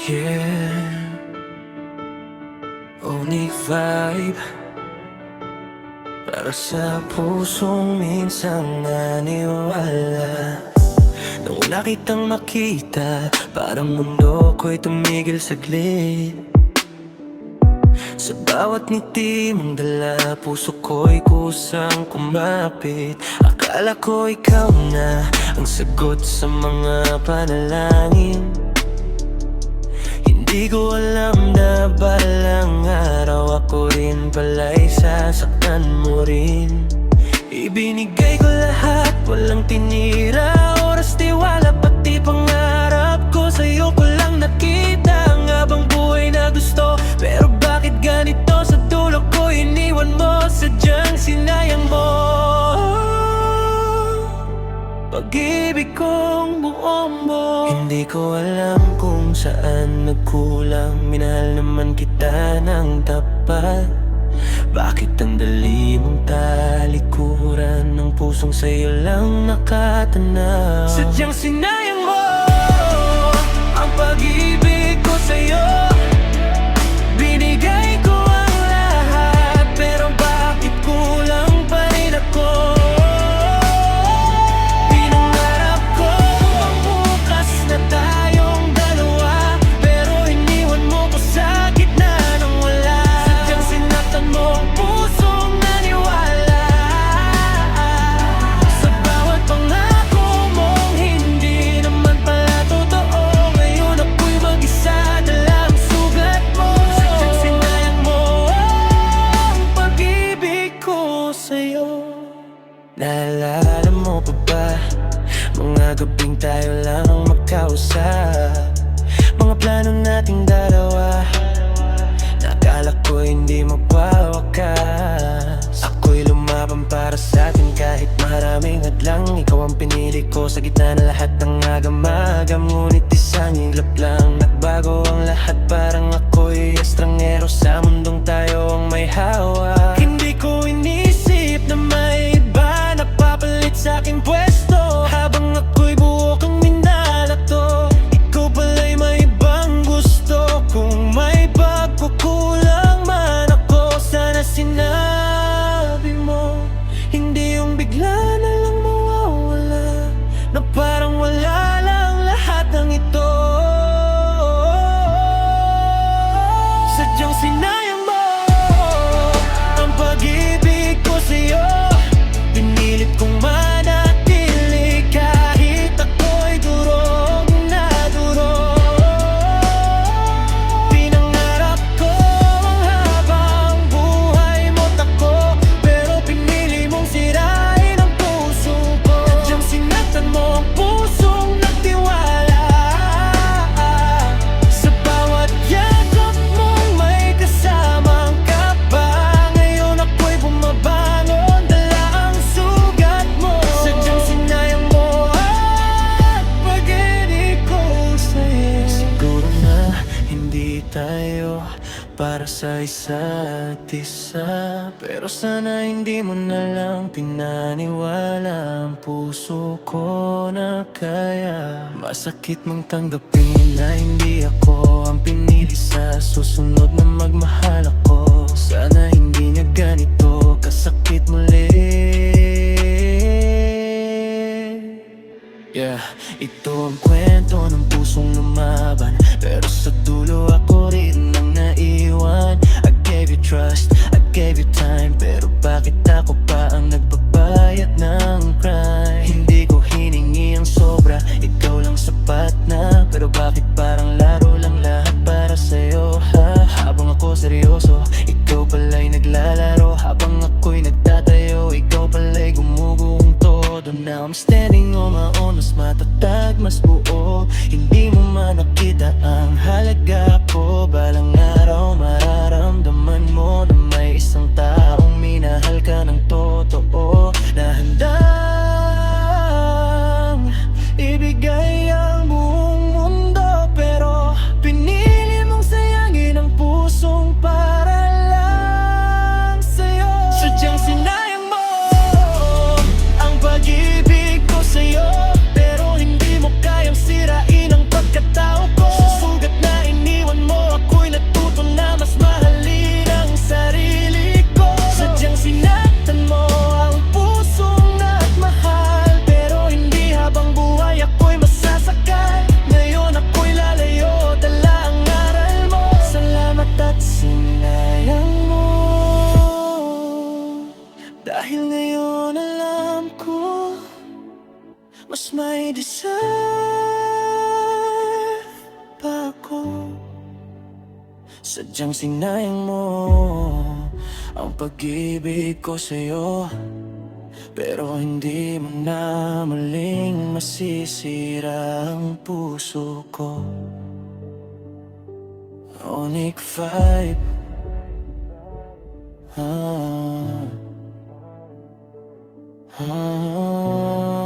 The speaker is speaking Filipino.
Yeah, only vibe para sa pusong minsang naniwala. Nung wala kitang makita, parang mundo ko'y tumigil saglit. Sa bawat ngiti mong dala, puso ko'y kusang kumapit. Akala ko ikaw na ang sagot sa mga panalangin. Hindi ko alam na balang araw ako rin pala'y sasaktan mo rin. Ibinigay ko lahat, walang tinira, oras, tiwala, pati pangarap ko. Sa'yo ko lang nakita ang habang buhay na gusto. Pero bakit ganito, sa dulo ko iniwan mo, sadyang sinayang mo pag-ibig kong buong mo. Hindi ko alam kung saan nagkulang, minahal naman kita ng tapat. Bakit ang dali mong talikuran, ng pusong sa'yo lang nakatanaw? Sadyang sinayang mo ang pag-ibig ko sa'yo. Binigay ko ang lahat, pero bakit kulang pa rin ako? Pinangarap ko ang bukas na tayong dalawa, pero iniwan mo ko sa gitna ng wala. Sadyang sinaktan mo ang pusong naniwala sa bawat pangako mong hindi naman pala totoo. Ngayon ako'y mag-isa, dala ang sugat mo. Sadyang sinayang mo ang pag-ibig ko sa'yo. Naalala mo pa ba mga gabing tayo lang magkausap? Mga plano nating dalawa, nakala ko hindi magwawakas. Ako'y lumaban para sa atin kahit maraming hadlang. Ikaw ang pinili ko sa gitna na lahat ng agam-agam. Ngunit isang iglap lang, nagbago ang lahat. Parang ako'y estrangero sa mundong tayo ang may hawak. Hindi ko inisip na may iba napapalit sa aking pwesto. Habang ako'y buo kang minalato, ikaw pala'y may ibang gusto. Kung may pagkukulang man ako, sana sinabi mo. Hindi yung bigla na lang mawawala, na parang wala lang lahat ng ito. Sadyang sinayang mo ang pag-ibig ko sa'yo. Pinilit kong manatili kahit ako'y durog na durog. Pinangarap ko ang habang buhay mo't ako, pero pinili mong sirain ang puso ko. Sadyang sinaktan mo ang pusong nagtiwala sa bawat yakap mong may kasamang kaba. Ngayon ako'y bumabangon, dala ang sugat mo. Sadyang sinayang mo at pag-ibig ko sa'yo. Siguro na hindi tayo para sa isa't isa, pero sana hindi mo na lang pinaniwala ang puso ko na kaya. Masakit mang tanggapin na hindi ako ang pinili sa susunod na magmahal ako. Sana hindi niya ganito kasakit muli. Yeah, ito ang kwento ng pusong lumaban, pero sa dulo ako rin ang naiwan. I gave you trust, I gave you time, pero bakit ako pa ang nagbabayad ng crime? Hindi ko hiningi ang sobra, ikaw lang sapat na. Pero bakit parang laro lang lahat para sa'yo, ha? Habang ako seryoso, ikaw pala'y naglalaro. Habang ako'y nagtatayo, ikaw pala'y gumugong todo. Now I'm standing on my own, mas matatag, mas buo. Hindi mo man nakita ang halaga ko. Balang araw mararamdaman mo na may isang taong minahal ka ng totoo, na handang ibigay ang buong mundo. Pero pinili mong sayangin ang pusong para lang sa'yo. Sadyang sinayang mo ang pag-ibig ko sa'yo, pero hindi mo kayang sirain ang pagkatao ko. Susugat na Mas may deserve pa ako. Sadyang sinayang mo ang pag-ibig ko sa'yo, pero hindi mo na muling masisira ang puso ko. Onic 5 ah, ah.